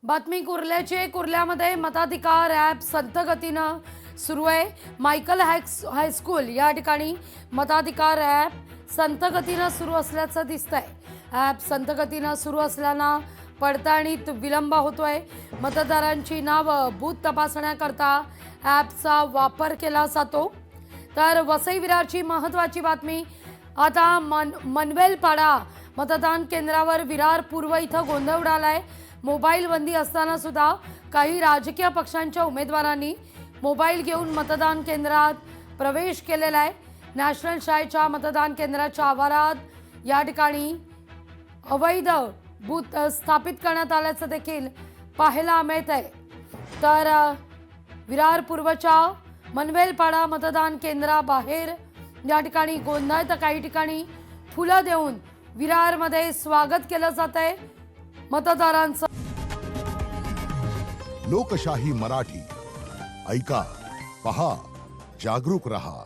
बातमी कुर्ल्याची कुर्ल्यामध्ये मताधिकार ॲप संथ गतीनं सुरू आहे। मायकल हायस्कूल या ठिकाणी मताधिकार ॲप संथ गतीनं सुरू असल्याचं दिसतंय। ॲप संथ गतीनं सुरू असल्यानं पडताळणीत विलंब होतोय। मतदारांची नावं बूथ तपासण्याकरता ॲपचा वापर केला जातो। तर वसई विरारची महत्त्वाची बातमी आता मनवेलपाडा मतदान केंद्रावर विरार पूर्व इथं गोंधळ उडालाय। मोबाईल बंदी असताना सुद्धा काही राजकीय पक्षांच्या उमेदवारांनी मोबाईल घेऊन मतदान केंद्रात प्रवेश केलेला आहे। नॅशनल शाळेच्या मतदान केंद्राच्या आवारात या ठिकाणी अवैध बूथ स्थापित करण्यात आल्याचं देखील पाहायला मिळतंय। तर विरार पूर्वच्या मनवेलपाडा मतदान केंद्राबाहेर या ठिकाणी गोंधळ, तर काही ठिकाणी फुलं देऊन विरारमध्ये स्वागत केलं जातंय मतदारांचं। लोकशाही मराठी ऐका, पहा, जागरूक रहा।